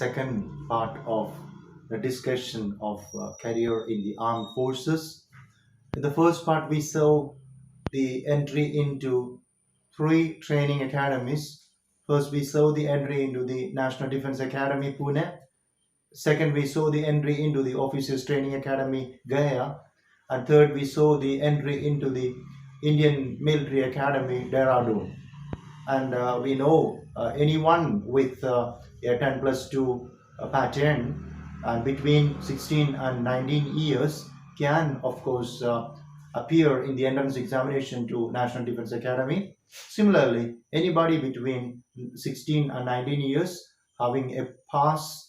second part of the discussion of career in the armed forces. In the first part, we saw the entry into three training academies. First, we saw the entry into the National Defense Academy, Pune. Second, we saw the entry into the Officers Training Academy, Gaya. And third, we saw the entry into the Indian Military Academy, Dehradun. And we know anyone with a 10 plus 2 pattern and between 16 and 19 years can of course appear in the entrance examination to National Defense Academy. Similarly, anybody between 16 and 19 years having a pass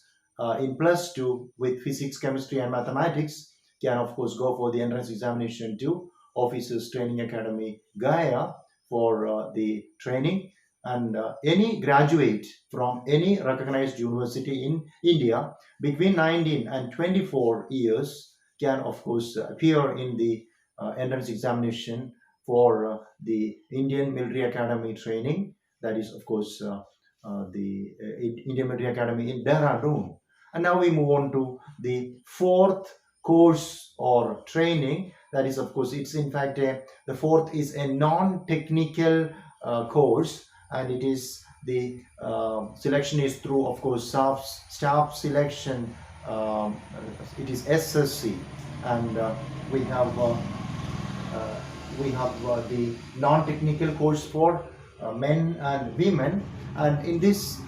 in plus 2 with physics, chemistry and mathematics can of course go for the entrance examination to Officers Training Academy, Gaya, for the training. And any graduate from any recognized university in India between 19 and 24 years can of course appear in the entrance examination for the Indian Military Academy training. That is of course the Indian Military Academy in Dehradun. And now we move on to the fourth course or training. That is of course it's in fact the fourth is a non-technical course, and it is the selection is through of course staff selection. It is SSC, and we have the non-technical course for men and women. And in this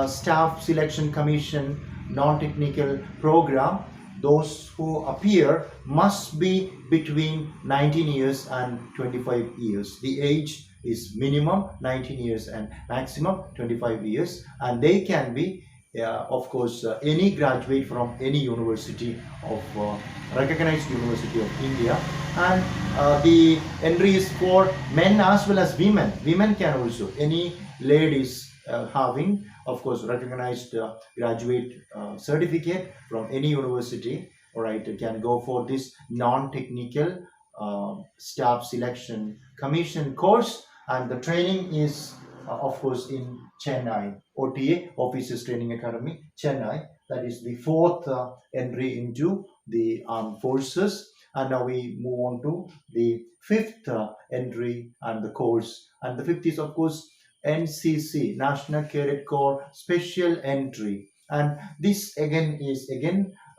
staff selection commission non-technical program, those who appear must be between 19 years and 25 years. The age is minimum 19 years and maximum 25 years, and they can be of course any graduate from any university of recognized University of India. And the entry is for men as well as women. Women can also, any ladies having of course recognized graduate certificate from any university, all right, can go for this non-technical staff selection commission course. And the training is of course in Chennai, OTA, Officers Training Academy, Chennai. That is the fourth entry into the armed forces. And now we move on to the fifth entry and the course. And the fifth is of course NCC, National Cadet Corps Special Entry. And this again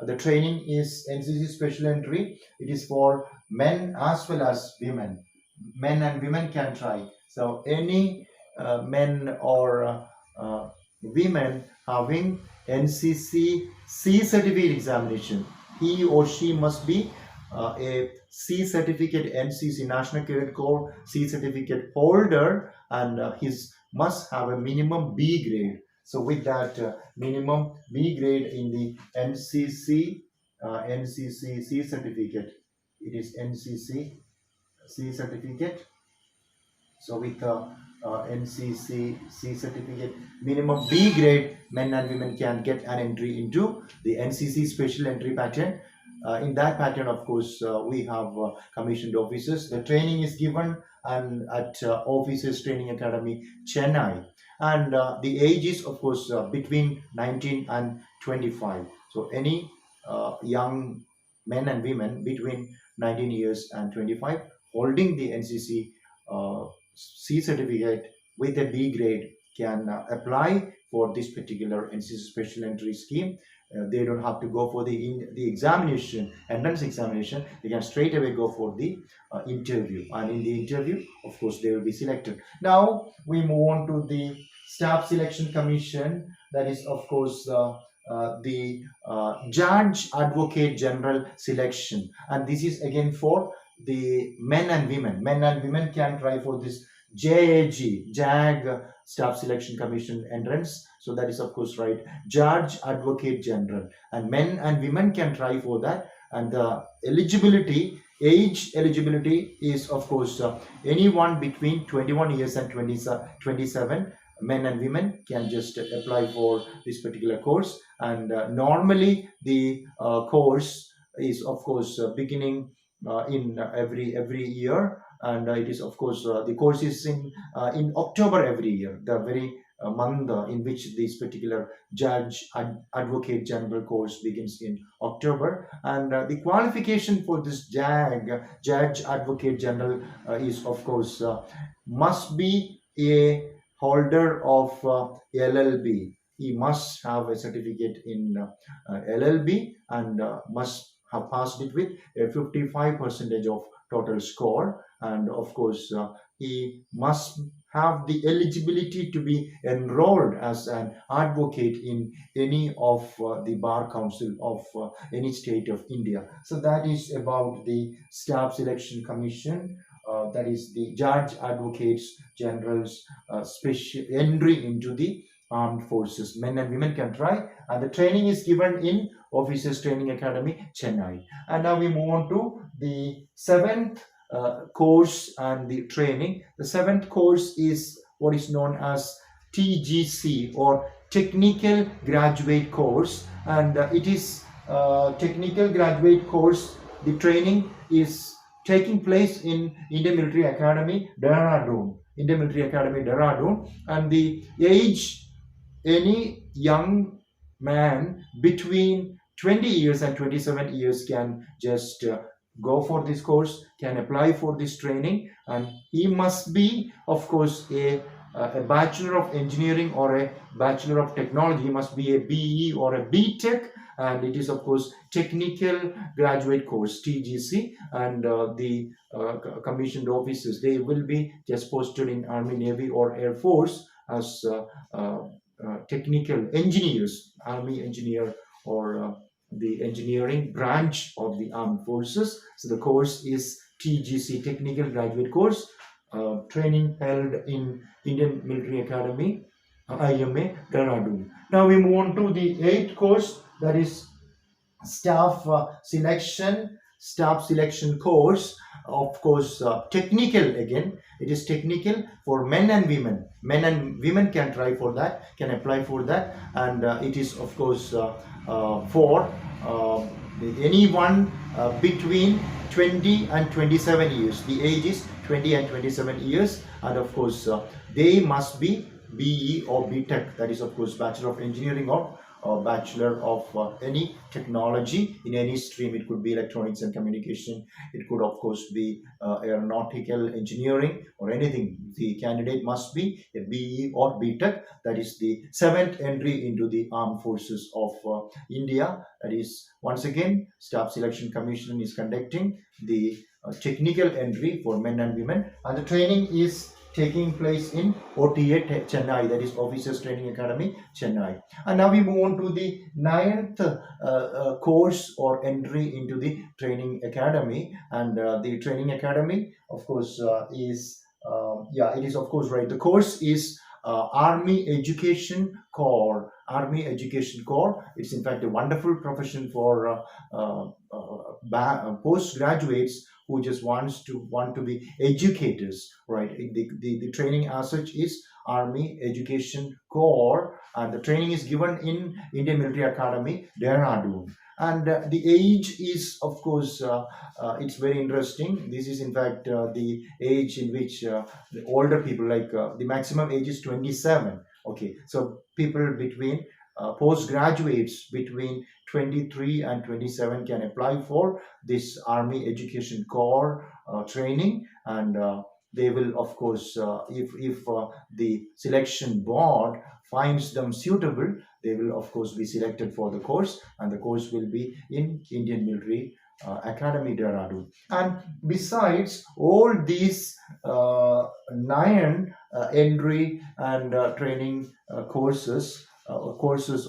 the training is NCC Special Entry. It is for men as well as women. Men and women can try. So any men or women having NCC C certificate examination, he or she must be a C certificate, NCC, National Cadet Corps C certificate holder, and his must have a minimum B grade. So with that minimum B grade in the NCC C certificate, it is NCC C certificate. So with NCC C certificate, minimum B grade, men and women can get an entry into the NCC Special Entry pattern. In that pattern, of course, we have commissioned officers. The training is given and at Officers Training Academy, Chennai. And the age is, of course, between 19 and 25. So any young men and women between 19 years and 25 holding the NCC C certificate with a B grade can apply for this particular NCC Special Entry scheme. They don't have to go for the examination, entrance examination. They can straight away go for the interview, and in the interview, of course, they will be selected. Now we move on to the Staff Selection Commission. That is, of course, the Judge Advocate General selection, and this is again for the men and women. Men and women can try for this JAG Staff Selection Commission entrance. So that is of course right, Judge Advocate General, and men and women can try for that. And the age eligibility is of course anyone between 21 years and 27. Men and women can just apply for this particular course. And normally the course is of course beginning in every year, and it is of course the course is in October every year. The very month in which this particular advocate general course begins in October. And the qualification for this judge advocate general is, of course, must be a holder of LLB. He must have a certificate in LLB and must have passed it with a 55% of total score. And of course, he must have the eligibility to be enrolled as an advocate in any of the bar council of any state of India. So that is about the staff selection commission. That is the judge advocates general's special entry into the armed forces. Men and women can try, and the training is given in Officers Training Academy, Chennai. And now we move on to the seventh course and the training. The seventh course is what is known as TGC, or Technical Graduate Course, and it is technical graduate course. The training is taking place in Indian Military Academy, Dehradun. Indian Military Academy, Dehradun, and the age, any young man between 20 years and 27 years can just go for this course, can apply for this training, and he must be, of course, a Bachelor of Engineering or a Bachelor of Technology. He must be a BE or a BTech, and it is, of course, Technical Graduate Course, TGC, and the commissioned officers, they will be just posted in Army, Navy or Air Force as technical engineers, Army engineer or the engineering branch of the armed forces. So the course is TGC, Technical Graduate Course, training held in Indian Military Academy, IMA, Dehradun. Now we move on to the eighth course, that is staff selection course. Of course, technical again. It is technical for men and women. Men and women can try for that, can apply for that, and it is, of course, for anyone between 20 and 27 years. The age is 20 and 27 years, and of course, they must be BE or BTech. That is, of course, Bachelor of Engineering or Bachelor of any technology in any stream. It could be electronics and communication. It could, of course, be aeronautical engineering or anything. The candidate must be a BE or BTech. That is the seventh entry into the armed forces of India. That is, once again, Staff Selection Commission is conducting the technical entry for men and women, and the training is taking place in OTA Chennai, that is Officers Training Academy, Chennai. And now we move on to the ninth course or entry into the training academy. And the training academy, of course, is it is, of course, right. The course is Army Education Corps. Army Education Corps. It's in fact a wonderful profession for postgraduates who just want to be educators, right? The training as such is Army Education Corps, and the training is given in Indian Military Academy, Dehradun. And the age is, of course, it's very interesting. This is in fact the age in which the older people, like the maximum age is 27. Okay, so people between postgraduates between 23 and 27 can apply for this Army Education Corps training, and they will, of course, if the selection board finds them suitable, they will, of course, be selected for the course, and the course will be in Indian Military Academy, Dehradun. And besides all these 9 entry and training courses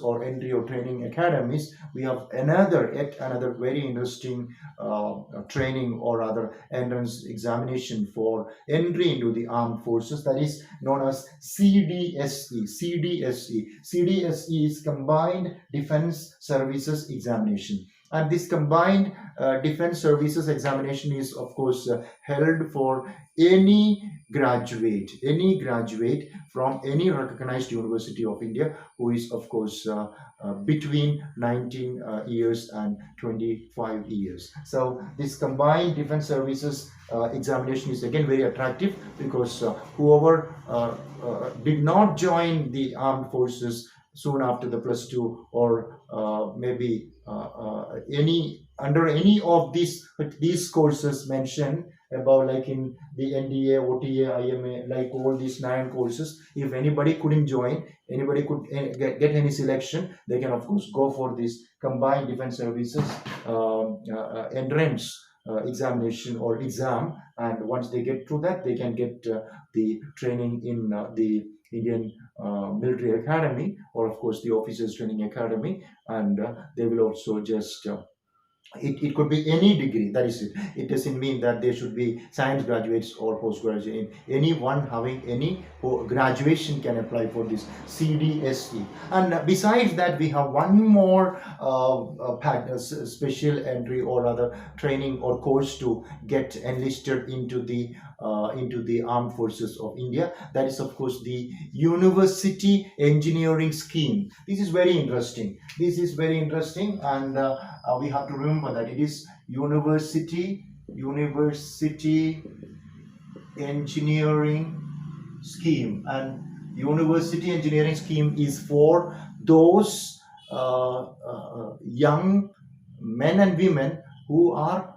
or entry or training academies, we have yet another very interesting training or other entrance examination for entry into the armed forces, that is known as CDSE. CDSE is Combined Defense Services Examination. And this combined defense services examination is of course held for any graduate from any recognized university of India who is of course between 19 years and 25 years. So this combined defense services examination is again very attractive, because whoever did not join the armed forces soon after the plus two, or maybe any under any of these courses mentioned above, like in the NDA, OTA, IMA, like all these 9 courses, if anybody couldn't join, anybody could get any selection, they can of course go for this combined defense services entrance examination or exam, and once they get through that, they can get the training in the Indian military academy, or of course the officers training academy, and they will also just it could be any degree. That is it. It doesn't mean that they should be science graduates or postgraduate. Anyone having any graduation can apply for this CDSE. And besides that, we have one more special entry or other training or course to get enlisted into the armed forces of India. That is of course the university engineering scheme. This is very interesting. And we have to remember that it is university engineering scheme, and university engineering scheme is for those young men and women who are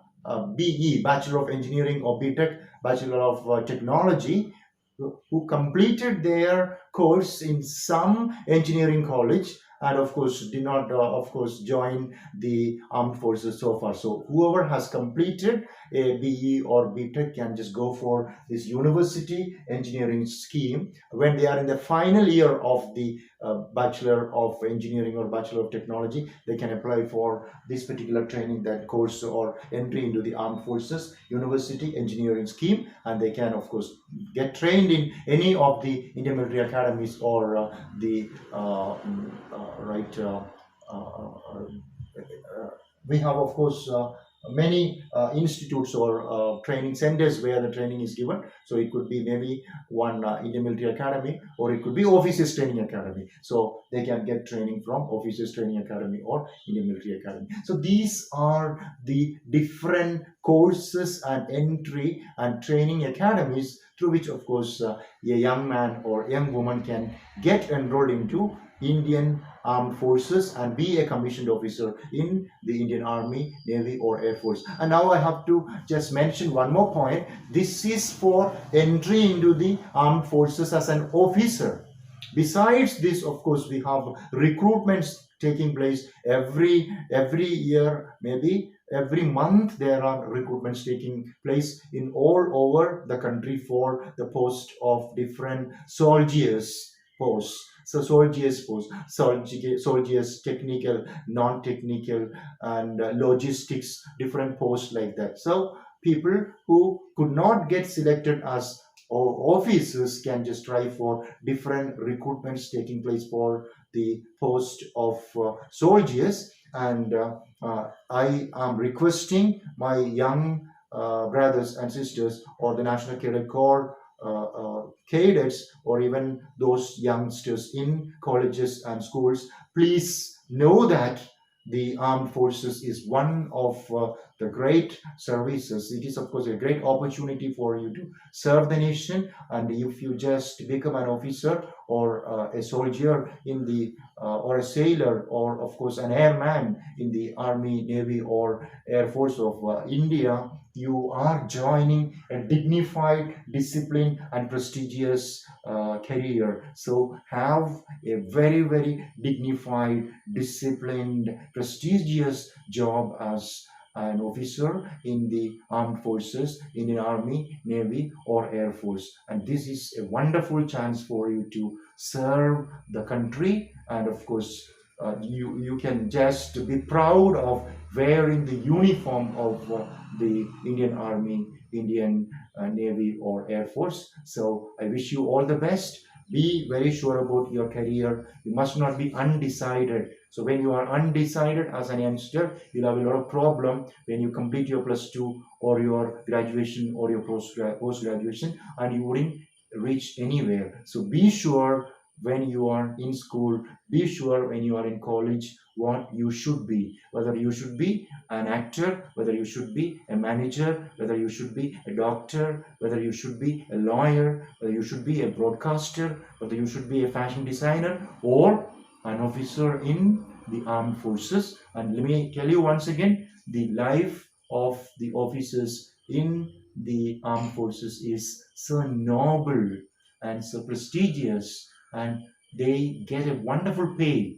BE, Bachelor of Engineering, or BTech, Bachelor of Technology, who completed their course in some engineering college, and of course did not join the armed forces so far. So whoever has completed a BE or BTech can just go for this university engineering scheme. When they are in the final year of the Bachelor of Engineering or Bachelor of Technology, they can apply for this particular training, that course or entry into the armed forces university engineering scheme, and they can of course get trained in any of the Indian military academies or we have of course many institutes or training centers where the training is given. So it could be maybe one Indian military academy, or it could be officers training academy. So they can get training from officers training academy or Indian military academy. So these are the different courses and entry and training academies through which of course a young man or young woman can get enrolled into Indian Armed Forces and be a commissioned officer in the Indian Army, Navy, or Air Force. And now I have to just mention one more point. This is for entry into the Armed Forces as an officer. Besides this, of course, we have recruitments taking place every year, maybe every month. There are recruitments taking place in all over the country for the post of different soldiers posts. So soldiers post, soldiers technical, non-technical, and logistics, different posts like that. So people who could not get selected as officers can just try for different recruitments taking place for the post of soldiers. And I am requesting my young brothers and sisters, or the National Cadet Corps cadets, or even those youngsters in colleges and schools, please know that the armed forces is one of the great services. It is of course a great opportunity for you to serve the nation, and if you just become an officer or a soldier in the or a sailor, or of course an airman in the Army, Navy, or Air Force of India, you are joining a dignified, disciplined, and prestigious career. So have a very dignified, disciplined, prestigious job as an officer in the armed forces, in the Army, Navy, or Air Force. And this is a wonderful chance for you to serve the country, and of course you can just be proud of wearing the uniform of the Indian Army, Indian Navy, or Air Force. So I wish you all the best. Be very sure about your career. You must not be undecided. So when you are undecided as an youngster, you'll have a lot of problem when you complete your plus two or your graduation or your post graduation, and you wouldn't reach anywhere. So be sure when you are in school, be sure when you are in college what you should be, whether you should be an actor, whether you should be a manager, whether you should be a doctor, whether you should be a lawyer, whether you should be a broadcaster, whether you should be a fashion designer or an officer in the armed forces. And let me tell you once again, the life of the officers in the armed forces is so noble and so prestigious, and they get a wonderful pay.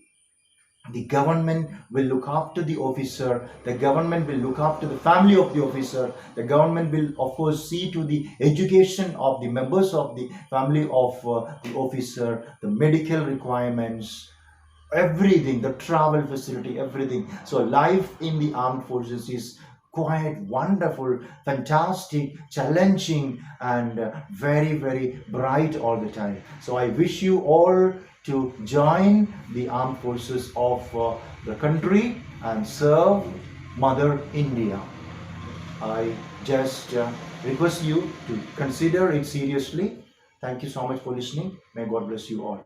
The government will look after the officer, the government will look after the family of the officer, the government will of course see to the education of the members of the family of the officer, the medical requirements, everything, the travel facility, everything. So life in the armed forces is quite wonderful, fantastic, challenging, and very very bright all the time. So I wish you all to join the armed forces of the country and serve Mother India. I just request you to consider it seriously. Thank you so much for listening. May God bless you all.